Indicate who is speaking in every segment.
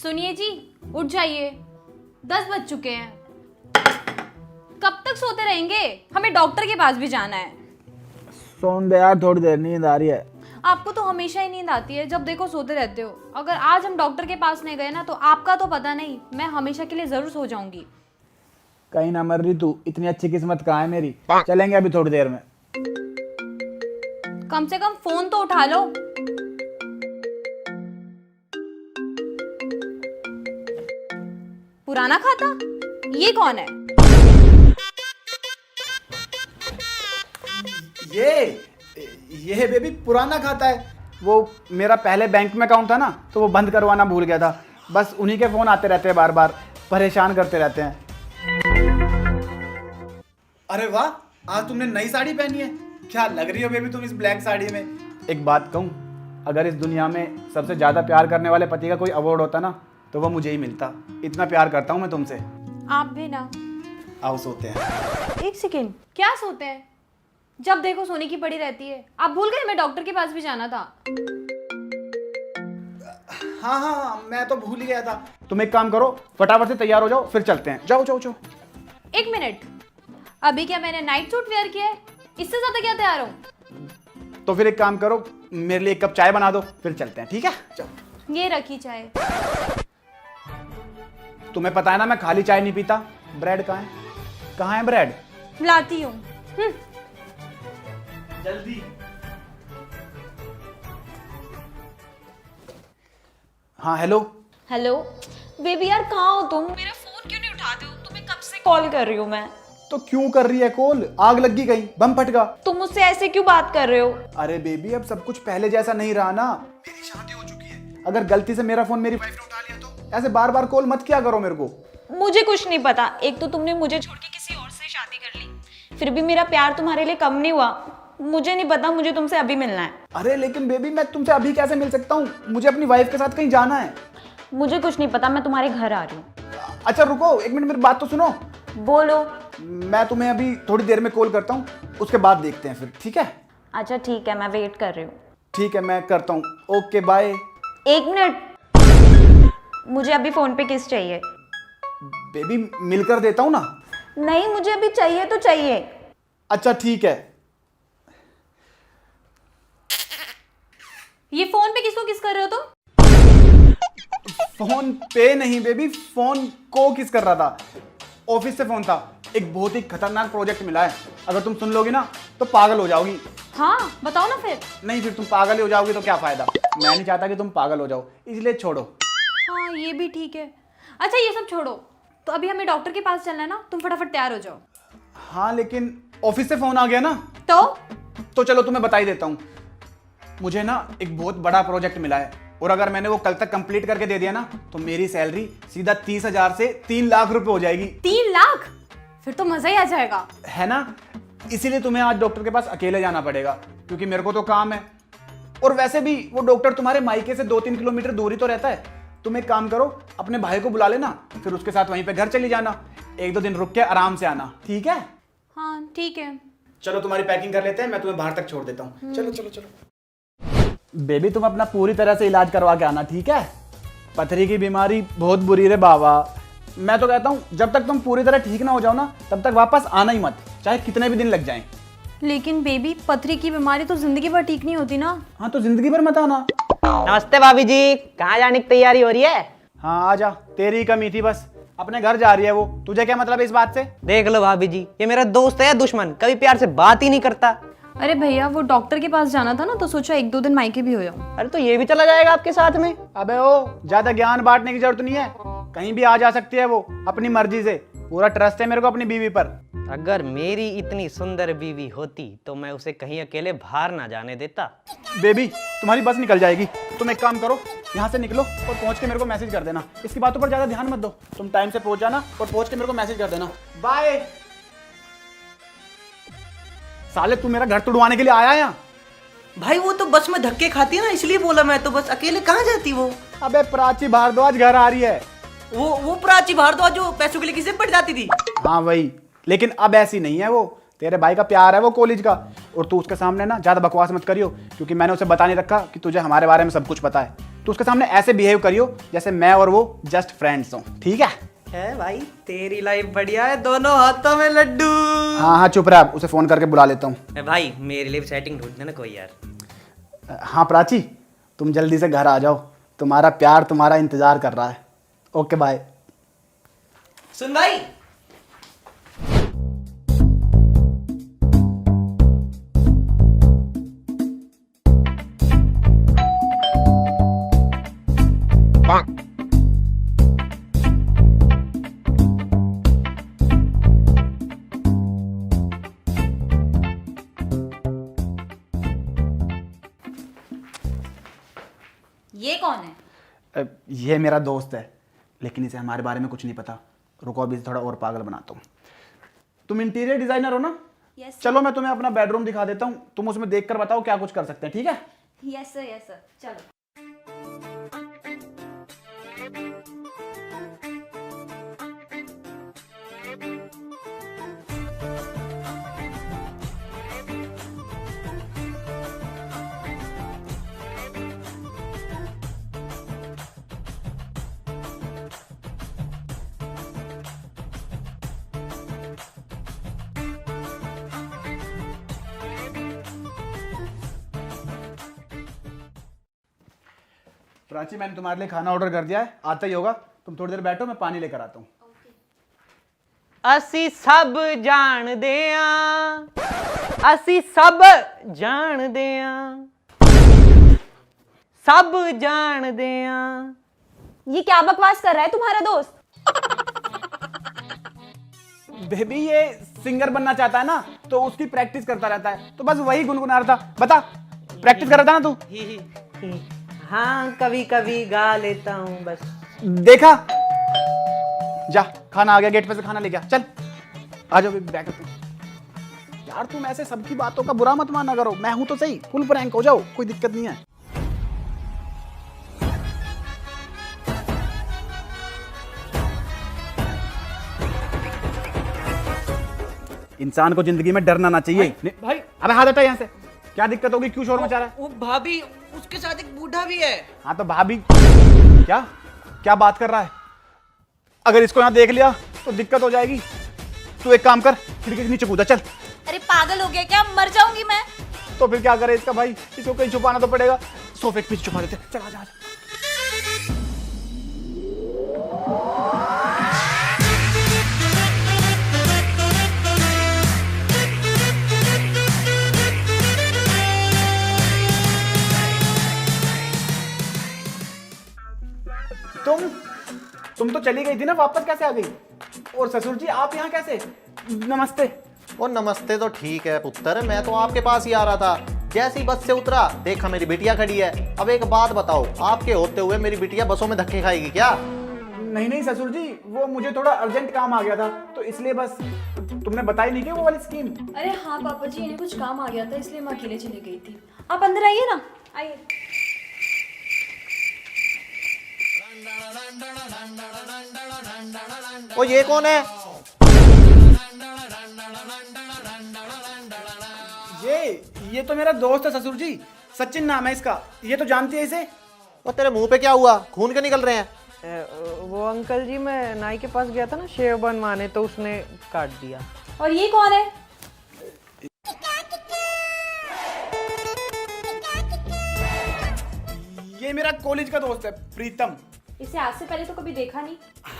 Speaker 1: सुनिए जी, उठ जाइए, 10 बज चुके हैं। कब तक सोते रहेंगे? हमें डॉक्टर के पास भी जाना है।
Speaker 2: सोन दे यार, थोड़ी देर नींद आ रही है।
Speaker 1: आपको तो हमेशा ही नींद आती है, जब देखो सोते रहते हो। अगर आज हम डॉक्टर के पास नहीं गए ना तो आपका तो पता नहीं, मैं हमेशा के लिए जरूर सो जाऊंगी।
Speaker 2: कहीं ना मर रही तू, इतनी अच्छी किस्मत कहाँ है मेरी। चलेंगे अभी थोड़ी देर में।
Speaker 1: कम से कम फोन तो उठा लो। पुराना खाता? ये कौन है?
Speaker 2: ये बेबी पुराना खाता है। वो मेरा पहले बैंक में अकाउंट था ना, तो वो बंद करवाना भूल गया था। बस उन्हीं के फोन आते रहते हैं, बार बार परेशान करते रहते हैं। अरे वाह, आज तुमने नई साड़ी पहनी है। क्या लग रही हो बेबी तुम इस ब्लैक साड़ी में। एक बात कहूँ, अगर इस दुनिया में सबसे ज्यादा प्यार करने वाले पति का कोई अवार्ड होता ना, तो वो मुझे ही मिलता। इतना प्यार करता हूँ मैं तुमसे।
Speaker 1: आप भी ना।
Speaker 2: आओ सोते हैं।
Speaker 1: एक सेकेंड, क्या सोते हैं? जब देखो सोने की पड़ी रहती है। आप भूल गए हमें डॉक्टर के पास भी जाना था।
Speaker 2: हाँ, मैं तो भूल ही गया था। तुम एक काम करो, फटाफट से तैयार हो जाओ, फिर चलते हैं। जाओ जाओ जाओ।
Speaker 1: एक मिनट, अभी क्या मैंने नाइट सूट वेयर किया है? इससे ज्यादा क्या तैयार हूँ?
Speaker 2: तो फिर एक काम करो, मेरे लिए एक कप चाय बना दो, फिर चलते हैं। ठीक है, चलो।
Speaker 1: ये रखी चाय।
Speaker 2: तुम्हें पता है ना मैं खाली चाय नहीं पीता। ब्रेड कहाँ है? कहाँ है ब्रेड?
Speaker 1: लाती हूँ।
Speaker 2: जल्दी। हाँ हेलो।
Speaker 3: हेलो बेबी, यार कहाँ हो तुम? मेरा फोन क्यों नहीं उठाते हो? तुम्हें कब से कॉल कर रही हूँ मैं।
Speaker 2: तो क्यों कर रही है कॉल? आग लग गई कहीं? बम फटका?
Speaker 3: तुम मुझसे ऐसे क्यों बात कर रहे हो?
Speaker 2: अरे बेबी, अब सब कुछ पहले जैसा नहीं रहा ना। मेरी शादी हो चुकी है। अगर गलती से मेरा फोन मेरी वाइफ ने उठा लिया तो ऐसे बार बार कॉल मत किया करो मेरे को।
Speaker 3: मुझे कुछ नहीं पता। एक तो तुमने मुझे छोड़ के किसी और से शादी कर ली, फिर भी मेरा प्यार तुम्हारे लिए कम नहीं हुआ। मुझे नहीं पता, मुझे तुमसे अभी मिलना है।
Speaker 2: अरे लेकिन बेबी, मैं तुमसे अभी कैसे मिल सकता हूँ? मुझे अपनी वाइफ के साथ कहीं जाना है।
Speaker 3: मुझे कुछ नहीं पता, मैं तुम्हारे घर आ रही हूँ।
Speaker 2: अच्छा रुको एक मिनट, मेरी बात तो सुनो।
Speaker 3: बोलो।
Speaker 2: मैं तुम्हें अभी थोड़ी देर में कॉल करता हूँ, उसके बाद देखते हैं फिर। ठीक है?
Speaker 3: अच्छा ठीक है, मैं वेट कर रही हूँ।
Speaker 2: ठीक है, मैं करता हूँ। Okay bye.
Speaker 3: एक मिनट, मुझे अभी फोन पे किस चाहिए?
Speaker 2: बेबी मिलकर देता हूँ ना।
Speaker 3: नहीं, मुझे अभी चाहिए तो चाहिए।
Speaker 2: अच्छा ठीक है।
Speaker 1: ये फोन पे किसको किस कर रहे हो तुम?
Speaker 2: फोन पे नहीं बेबी, फोन को किस कर रहा था। ऑफिस से फोन था। एक बहुत ही खतरनाक प्रोजेक्ट मिला है। अगर तुम सुन लोगी ना तो पागल हो जाओगी।
Speaker 1: हाँ बताओ ना फिर।
Speaker 2: नहीं, फिर तुम पागल ही हो जाओगी तो क्या फायदा। मैं नहीं चाहता कि तुम पागल हो जाओ, इसलिए छोड़ो।
Speaker 1: हाँ ये भी ठीक है। अच्छा ये सब छोड़ो, तो अभी हमें डॉक्टर के पास चलना है ना, तुम फटाफट तैयार हो जाओ।
Speaker 2: हाँ लेकिन ऑफिस से फोन आ गया ना।
Speaker 1: तो
Speaker 2: चलो तुम्हें बता ही देता हूँ। मुझे ना एक बहुत बड़ा प्रोजेक्ट मिला है, और अगर मैंने वो कल तक कंप्लीट करके दे दिया ना तो मेरी सैलरी सीधा 30,000 से 3 लाख रुपए हो जाएगी।
Speaker 1: 3 लाख? फिर तो मजा ही आ जाएगा,
Speaker 2: है ना? इसीलिए तुम्हें आज डॉक्टर के पास अकेले जाना पड़ेगा, क्योंकि मेरे को तो काम है। और वैसे भी वो डॉक्टर तुम्हारे मायके से 2-3 किलोमीटर दूर ही तो रहता है। तुम एक काम करो, अपने भाई को बुला लेना, फिर उसके साथ वहीं पे घर चली जाना। 1-2 दिन रुक के आराम से आना। ठीक है?
Speaker 1: हाँ ठीक है।
Speaker 2: चलो तुम्हारी पैकिंग कर लेते हैं, मैं तुम्हें बाहर तक छोड़ देता हूँ। चलो चलो चलो। बेबी तुम अपना पूरी तरह से इलाज करवा के आना, ठीक है? पथरी की बीमारी बहुत बुरी रे बाबा। मैं तो कहता हूँ जब तक तुम पूरी तरह ठीक ना हो जाओ ना, तब तक वापस आना ही मत, चाहे कितने भी दिन लग जाएं।
Speaker 1: लेकिन बेबी, पथरी की बीमारी तो जिंदगी भर ठीक नहीं होती ना।
Speaker 2: हाँ तो जिंदगी भर मत आना।
Speaker 4: नमस्ते भाभी जी, कहाँ जाने की तैयारी हो रही है?
Speaker 2: हाँ आजा, तेरी ही कमी थी बस। अपने घर जा रही है वो, तुझे क्या मतलब है इस बात से?
Speaker 4: देख लो भाभी जी, ये मेरा दोस्त है या दुश्मन, कभी प्यार से बात ही नहीं करता।
Speaker 1: अरे भैया, वो डॉक्टर के पास जाना था ना, तो सोचा 1-2 दिन मायके भी हो जाऊं।
Speaker 4: अरे तो ये भी चला जाएगा आपके साथ में?
Speaker 2: अबे ओ, ज्यादा ज्ञान बांटने की जरूरत नहीं है। कहीं भी आ जा सकती है वो अपनी मर्जी से। पूरा ट्रस्ट है मेरे को अपनी बीवी पर।
Speaker 4: अगर मेरी इतनी सुंदर बीवी होती तो मैं उसे कहीं अकेले बाहर ना जाने देता।
Speaker 2: बेबी तुम्हारी बस निकल जाएगी। तुम एक काम करो, यहाँ से निकलो और पहुंच के मेरे को मैसेज कर देना। इसकी बातों पर ज्यादा ध्यान मत दो। तुम टाइम से पहुंच जाना और पहुंच के मेरे को मैसेज कर देना। बाय। साले तू मेरा घर तुड़वाने के लिए आया यहाँ?
Speaker 5: भाई वो तो बस में धक्के खाती है ना, इसलिए बोला। मैं तो बस अकेले कहाँ जाती वो।
Speaker 2: अबे प्राची भारद्वाज घर आ रही है।
Speaker 5: वो प्राची भारद्वाज जो पैसों के लिए किसे पड़ जाती थी।
Speaker 2: हाँ वही, लेकिन अब ऐसी नहीं है वो। तेरे भाई का प्यार है वो कॉलेज का। और तू उसके सामने ना ज्यादा बकवास मत करियो, क्योंकि मैंने उसे बता नहीं रखा कि तुझे हमारे बारे में सब कुछ पता है। तो उसके सामने ऐसे बिहेव करियो जैसे मैं और वो जस्ट फ्रेंड्स हो, ठीक है
Speaker 5: भाई तेरी लाइफ बढ़िया है, दोनों हाथों में लड्डू।
Speaker 2: हाँ हाँ चुप रहा, उसे फोन करके बुला लेता हूँ।
Speaker 5: भाई मेरे लिए सेटिंग ढूंढ देना कोई यार।
Speaker 2: हाँ प्राची, तुम जल्दी से घर आ जाओ, तुम्हारा प्यार तुम्हारा इंतजार कर रहा है। Okay bye.
Speaker 5: सुन भाई,
Speaker 1: ये कौन है?
Speaker 2: ये मेरा दोस्त है, लेकिन इसे हमारे बारे में कुछ नहीं पता। रुको अभी इसे थोड़ा और पागल बनाता हूँ। तुम इंटीरियर डिजाइनर हो ना?
Speaker 1: यस
Speaker 2: चलो मैं तुम्हें अपना बेडरूम दिखा देता हूँ, तुम उसमें देखकर बताओ क्या कुछ कर सकते हैं, ठीक है?
Speaker 1: यस सर चलो।
Speaker 2: प्राची, मैंने तुम्हारे लिए खाना ऑर्डर कर दिया है, आता ही होगा। तुम थोड़ी देर बैठो, मैं पानी लेकर आता हूँ।
Speaker 4: असी सब जानदे आ, असी सब जानदे आ, सब जानदे आ।
Speaker 3: ये क्या बकवास कर रहा है तुम्हारा दोस्त?
Speaker 2: बेबी ये सिंगर बनना चाहता है ना, तो उसकी प्रैक्टिस करता रहता है, तो बस वही गुनगुना रहा था। बता, प्रैक्टिस कर रहा था ना तू?
Speaker 5: हाँ कभी कभी गा लेता हूँ बस।
Speaker 2: देखा, जा खाना आ गया, गेट पे से खाना ले गया। चल आ जाओ बेबी, बैठ तू। यार तुम ऐसे सबकी बातों का बुरा मत माना करो, मैं हूं तो सही, फुल प्रैंक हो जाओ, कोई दिक्कत नहीं है। इंसान को जिंदगी में डरना ना चाहिए।
Speaker 5: भाई
Speaker 2: अबे हाथ हटा यहाँ से, क्या दिक्कत होगी, क्यों शोर मचा रहा है?
Speaker 5: वो भाभी, उसके साथ एक बूढ़ा भी है।
Speaker 2: हाँ तो भाभी क्या क्या बात कर रहा है? अगर इसको यहाँ देख लिया तो दिक्कत हो जाएगी। तू एक काम कर, खिड़की के नीचे कूदा चल।
Speaker 1: अरे पागल हो गया क्या, मर जाऊंगी मैं।
Speaker 2: तो फिर क्या करे इसका भाई, इसको कहीं छुपाना तो पड़ेगा। सोफे के पीछे छुपा देते, चल आजा आजा। तुम तो चली गई थी ना, वापस कैसे आ गई? और ससुर जी आप यहाँ कैसे? नमस्ते।
Speaker 6: वो नमस्ते तो ठीक है पुत्र, मैं तो आपके पास ही आ रहा था। जैसी बस से उतरा देखा मेरी बिटिया खड़ी है। अब एक बात बताओ, आपके होते हुए मेरी बिटिया बसों में धक्के खाएगी क्या?
Speaker 2: नहीं नहीं ससुर जी, वो मुझे थोड़ा अर्जेंट काम आ गया था, तो इसलिए बस। तुमने बताई नहीं कि वो वाली स्कीम?
Speaker 7: अरे हाँ पापा जी, इन्हें कुछ काम आ गया था इसलिए मैं अकेले चली गई थी। आप अंदर आइए ना, आइए।
Speaker 6: वो ये कौन है?
Speaker 2: ये तो मेरा दोस्त है ससुर जी, सचिन नाम है इसका। ये तो जानती है इसे?
Speaker 6: वो तेरे मुंह पे क्या हुआ, खून के निकल रहे हैं?
Speaker 4: वो अंकल जी, मैं नाई के पास गया था ना शेव बनवाने, तो उसने काट दिया।
Speaker 7: और ये कौन है?
Speaker 2: ये मेरा कॉलेज का दोस्त है, प्रीतम।
Speaker 7: इसे आज से पहले तो कभी देखा नहीं।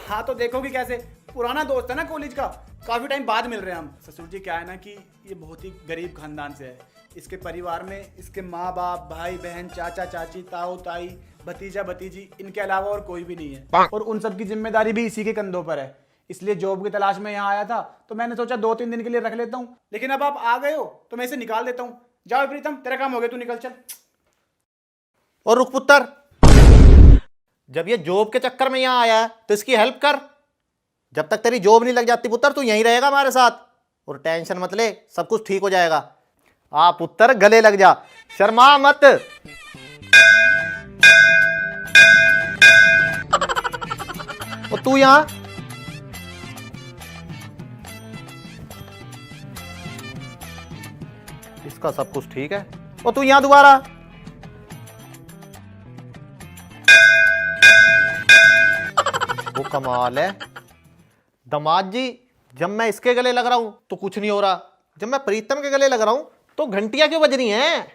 Speaker 2: हाँ तो देखोगी कैसे, पुराना दोस्त है ना कॉलेज का, काफी टाइम बाद मिल रहे हैं हम। ससुर जी क्या है ना कि ये बहुत ही गरीब खानदान से है। इसके परिवार में इसके माँ बाप, भाई बहन, चाचा चाची, ताऊ ताई, भतीजा भतीजी, इनके अलावा और कोई भी नहीं है। और उन सब की जिम्मेदारी भी इसी के कंधों पर है। इसलिए जॉब की तलाश में यहाँ आया था, तो मैंने सोचा 2-3 दिन के लिए रख लेता हूँ। लेकिन अब आप आ गए हो तो मैं इसे निकाल देता हूँ। जाओ प्रीतम, तेरा काम हो गया, तू निकल चल।
Speaker 6: और रुक पुत्र, जब ये जॉब के चक्कर में यहाँ आया है तो इसकी हेल्प कर। जब तक तेरी जॉब नहीं लग जाती पुत्र, तू यहीं रहेगा हमारे साथ। और टेंशन मत ले, सब कुछ ठीक हो जाएगा। आ पुत्र, गले लग जा, शर्मा मत। और तू यहाँ, इसका सब कुछ ठीक है। और तू यहाँ दोबारा। कमाल है दामाद जी। जब मैं इसके गले लग रहा हूं तो कुछ नहीं हो रहा, जब मैं प्रीतम के गले लग रहा हूं तो घंटियां क्यों बज रही हैं?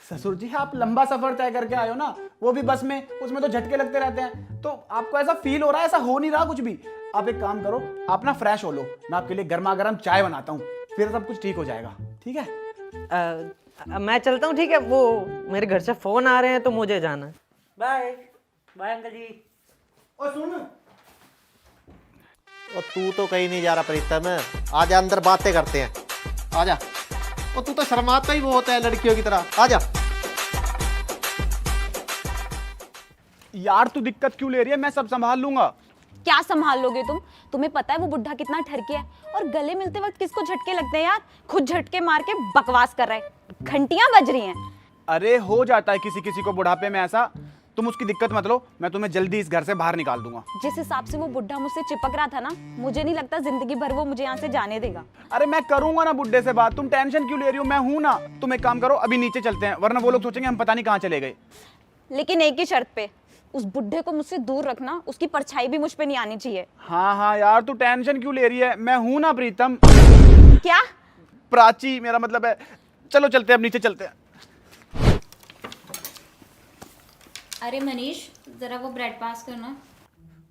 Speaker 2: ससुर जी आप लंबा सफर तय करके आए हो ना, वो भी बस में, उसमें तो झटके लगते रहते हैं, तो आपको ऐसा फील हो रहा है, ऐसा हो नहीं रहा कुछ भी। आप एक काम करो, आप ना फ्रेश हो लो, मैं आपके लिए गर्मा गर्म चाय बनाता हूँ, फिर सब कुछ ठीक हो जाएगा। ठीक है?
Speaker 4: मैं चलता हूँ, ठीक है? वो मेरे घर से फोन आ रहे हैं तो मुझे जाना है।
Speaker 5: बाय बाय अंकल जी।
Speaker 2: और सुन,
Speaker 6: और तू तो कहीं नहीं जा रहा प्रीतम, आजा अंदर बातें करते हैं, आजा। और तू तो शर्माता ही वो होता है लड़कियों की तरह, आजा।
Speaker 2: यार तू दिक्कत क्यों ले रही है, मैं सब संभाल लूंगा।
Speaker 3: क्या संभाल लोगे तुम? तुम्हें पता है वो बुढ़ा कितना ठरकी है, और गले मिलते वक्त किसको झटके लगते हैं यार? खुद झटके मार के बकवास कर रहा है, घंटियां बज रही हैं।
Speaker 2: अरे हो जाता है किसी किसी को बुढ़ापे में ऐसा, तुम उसकी दिक्कत मत लो, मैं तुम्हें जल्दी इस घर से बाहर निकाल दूंगा।
Speaker 3: जिस हिसाब से वो बुढ़ा मुझसे चिपक रहा था ना, मुझे नहीं लगता जिंदगी भर वो मुझे यहाँ से जाने देगा।
Speaker 2: अरे मैं करूंगा ना बुड्ढे से बात, तुम टेंशन क्यों ले रही हो, मैं हूं ना। तुम एक काम करो, अभी नीचे चलते हैं, वरना वो लोग सोचेंगे हम पता नहीं कहाँ चले गए।
Speaker 3: लेकिन एक ही शर्त पे, उस बुढ़े को मुझसे दूर रखना, उसकी परछाई भी मुझ पे नहीं आनी चाहिए।
Speaker 2: हाँ हाँ यार तू टेंशन क्यों ले रही है, मैं हूं ना प्रीतम।
Speaker 3: क्या?
Speaker 2: प्राची मेरा मतलब है। चलो चलते हैं, अब नीचे चलते हैं।
Speaker 1: अरे मनीष, जरा वो ब्रेड पास करना।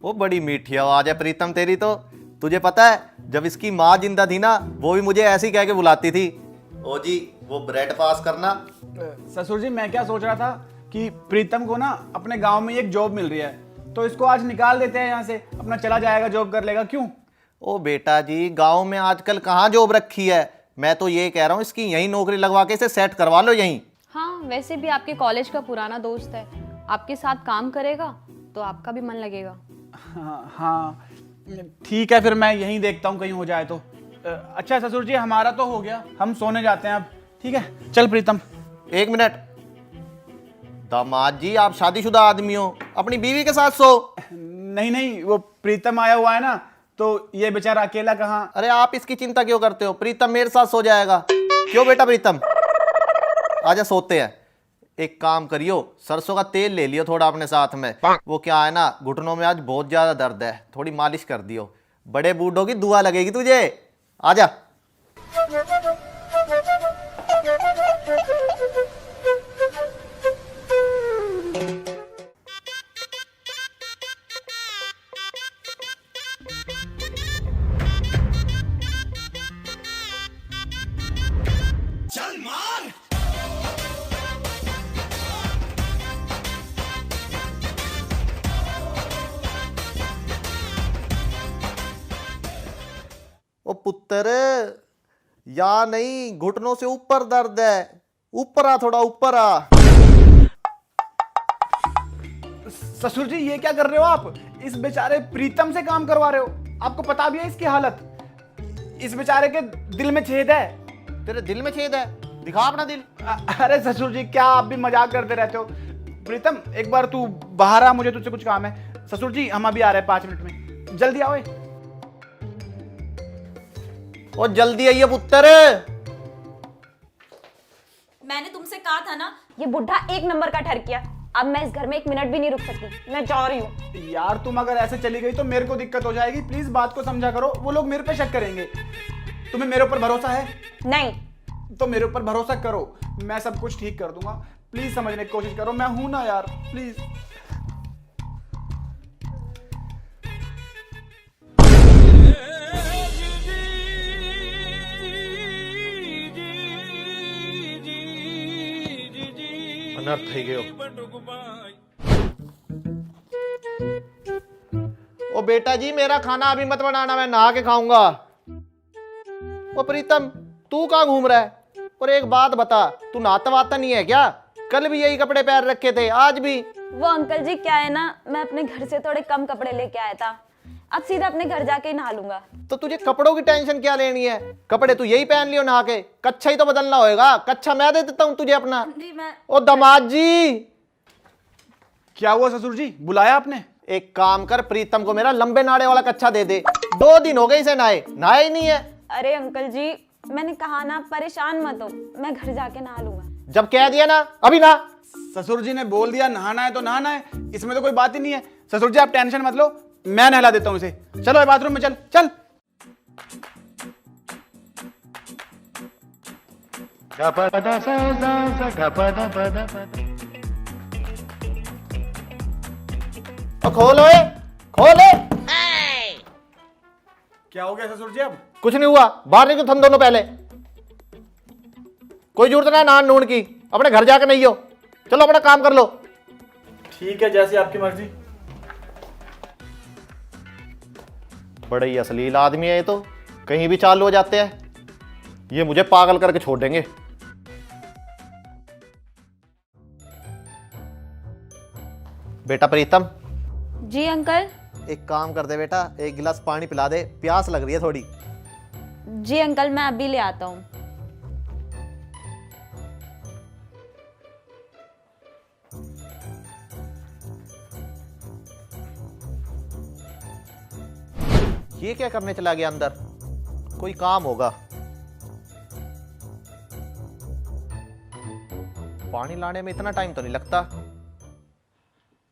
Speaker 6: वो बड़ी मीठी आवाज है प्रीतम तेरी तो। तुझे पता है जब इसकी माँ जिंदा थी ना, वो भी मुझे ऐसे ही कह के बुलाती थी, ओ जी वो ब्रेड पास करना।
Speaker 2: ससुर जी मैं क्या सोच रहा था कि प्रीतम को ना अपने गांव में एक जॉब मिल रही है, तो इसको आज निकाल देते हैं यहाँ से, अपना चला जाएगा, जॉब कर लेगा। क्यों?
Speaker 6: ओ बेटा जी, गांव में आजकल कहाँ जॉब रखी है, मैं तो ये कह रहा हूँ इसकी यहीं नौकरी लगवा के इसे सेट करवा लो यहीं।
Speaker 1: हाँ, वैसे भी आपके कॉलेज का पुराना दोस्त है, आपके साथ काम करेगा तो आपका भी मन लगेगा।
Speaker 2: हाँ ठीक है, फिर मैं यहीं देखता हूँ कहीं हो जाए तो। अच्छा ससुर जी हमारा तो हो गया, हम सोने जाते हैं अब। ठीक है चल प्रीतम।
Speaker 6: एक मिनट दामाद जी, आप शादीशुदा आदमी हो, अपनी बीवी के साथ सो।
Speaker 2: नहीं नहीं, वो प्रीतम आया हुआ है ना, तो ये बेचारा अकेला कहाँ।
Speaker 6: अरे आप इसकी चिंता क्यों करते हो, प्रीतम मेरे साथ सो जाएगा। क्यों बेटा प्रीतम, आजा सोते हैं। एक काम करियो, सरसों का तेल ले लियो थोड़ा अपने साथ में, वो क्या है ना घुटनों में आज बहुत ज्यादा दर्द है, थोड़ी मालिश कर दियो, बड़े बूढ़ों की दुआ लगेगी तुझे। आजा। ओ पुत्र, या नहीं, घुटनों से ऊपर दर्द है, ऊपर आ, थोड़ा ऊपर आ।
Speaker 2: ससुर जी ये क्या कर रहे हो आप, इस बेचारे प्रीतम से काम करवा रहे हो, आपको पता भी है इसकी हालत, इस बेचारे के दिल में छेद है।
Speaker 6: तेरे दिल में छेद है, दिखा अपना दिल।
Speaker 2: अरे ससुर जी क्या आप भी मजाक करते रहते हो। प्रीतम एक बार तू बाहर आ, मुझे तुझसे कुछ काम है। ससुर जी हम अभी आ रहे हैं 5 मिनट में, जल्दी आओ।
Speaker 6: और जल्दी आइए पुत्र।
Speaker 3: मैंने तुमसे कहा था ना, ये बुढ़ा एक नंबर का ठरकिया। अब मैं इस घर में 1 मिनट भी नहीं रुक सकती, मैं जा रही हूँ।
Speaker 2: यार तुम अगर ऐसे चली गई तो मेरे को दिक्कत हो जाएगी, प्लीज बात को समझा करो, वो लोग मेरे पे शक करेंगे। तुम्हें मेरे ऊपर भरोसा है?
Speaker 3: नहीं।
Speaker 2: तो मेरे ऊपर भरोसा करो, मैं सब कुछ ठीक कर दूंगा, प्लीज समझने की कोशिश करो, मैं हूं ना यार, प्लीज।
Speaker 6: अनर्थ થઈ ગયો। ओ बेटा जी मेरा खाना अभी मत बनाना, मैं नहा के खाऊंगा। ओ प्रीतम तू कहाँ घूम रहा है? और एक बात बता, तू नहाता वाता नहीं है क्या? कल भी यही कपड़े पैर रखे थे, आज भी।
Speaker 3: वो अंकल जी क्या है ना, मैं अपने घर से थोड़े कम कपड़े लेके आया था, अब सीधा अपने घर जाके ही नहा लूंगा।
Speaker 6: तो तुझे कपड़ों की टेंशन क्या लेनी है, कपड़े तू यही पहन लियो नहा के, कच्छा ही तो बदलना होएगा, कच्छा मैं दे देता हूँ तुझे अपना।
Speaker 3: जी मैं।
Speaker 6: ओ दामाद जी।
Speaker 2: क्या हुआ ससुर जी, बुलाया आपने?
Speaker 6: एक काम कर, प्रीतम को मेरा लंबे नाड़े वाला कच्छा दे दे, 2 दिन हो गए इसे नहाया ही नहीं है।
Speaker 3: अरे अंकल जी मैंने कहा ना, परेशान मत हो, मैं घर जाके नहा लूंगा।
Speaker 6: जब कह दिया ना अभी ना।
Speaker 2: ससुर जी ने बोल दिया नहाना है तो नहाना है, इसमें तो कोई बात ही नहीं है। ससुर जी आप टेंशन मत लो, मैं नहला देता हूँ इसे। चलो बाथरूम में चल चल।
Speaker 6: खोलो खोले।
Speaker 2: क्या हो गया ससुर जी अब?
Speaker 6: कुछ नहीं हुआ, बाहर निकलो तुम दोनों पहले। कोई जरूरत ना नान नून की, अपने घर जाकर नहीं हो। चलो अपना काम कर लो।
Speaker 2: ठीक है, जैसी आपकी मर्जी।
Speaker 6: बड़े ही अश्लील आदमी है ये तो, कहीं भी चालू हो जाते हैं। ये मुझे पागल करके छोड़ देंगे। बेटा प्रीतम,
Speaker 3: जी अंकल।
Speaker 6: एक काम कर दे बेटा, एक गिलास पानी पिला दे, प्यास लग रही है थोड़ी।
Speaker 3: जी अंकल, मैं अभी ले आता हूँ।
Speaker 6: ये क्या करने चला गया अंदर? कोई काम होगा। पानी लाने में इतना टाइम तो नहीं लगता।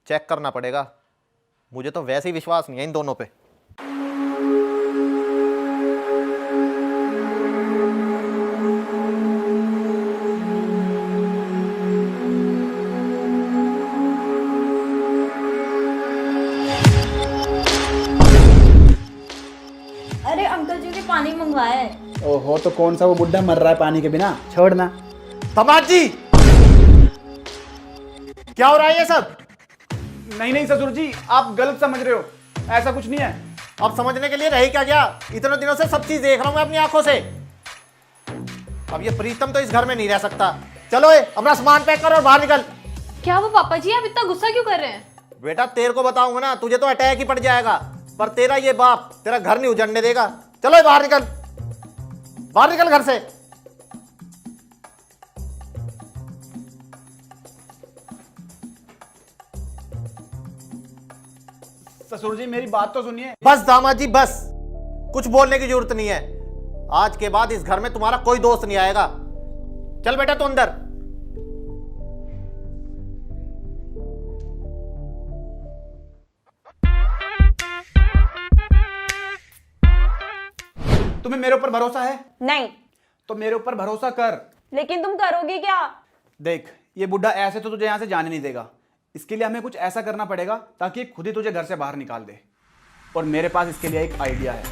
Speaker 6: चेक करना पड़ेगा। मुझे तो वैसे ही विश्वास नहीं है इन दोनों पे।
Speaker 7: अरे अंकल जी ने पानी मंगवाया है।
Speaker 2: ओहो, तो कौन सा वो बुड्ढा मर रहा है पानी के बिना? छोड़ना।
Speaker 6: समाज जी, क्या हो रहा है ये सब?
Speaker 2: नहीं नहीं ससुर जी, आप गलत समझ रहे हो, ऐसा कुछ नहीं है।
Speaker 6: अब समझने के लिए रही क्या गया? इतने दिनों से सब चीज देख रहा हूं मैं अपनी आंखों से। अब ये प्रीतम तो इस घर में नहीं रह सकता। चलो अपना सामान पैक करो और बाहर निकल।
Speaker 1: क्या वो पापा जी, आप इतना गुस्सा क्यों कर रहे हैं?
Speaker 6: बेटा तेरे को बताऊंगा ना, तुझे तो अटैक ही पड़ जाएगा, पर तेरा ये बाप तेरा घर नहीं उजड़ने देगा। चलो बाहर निकल, बाहर निकल घर से।
Speaker 2: ससुर जी मेरी बात तो सुनिए।
Speaker 6: बस दामाद जी बस, कुछ बोलने की जरूरत नहीं है। आज के बाद इस घर में तुम्हारा कोई दोस्त नहीं आएगा। चल बेटा तू अंदर।
Speaker 2: तुम्हें मेरे ऊपर भरोसा है?
Speaker 3: नहीं।
Speaker 2: तो मेरे ऊपर भरोसा कर।
Speaker 3: लेकिन तुम करोगे क्या?
Speaker 2: देख, ये बुड्ढा ऐसे तो तुझे यहां से जाने नहीं देगा। इसके लिए हमें कुछ ऐसा करना पड़ेगा ताकि खुद ही तुझे घर से बाहर निकाल दे। और मेरे पास इसके लिए एक आइडिया है।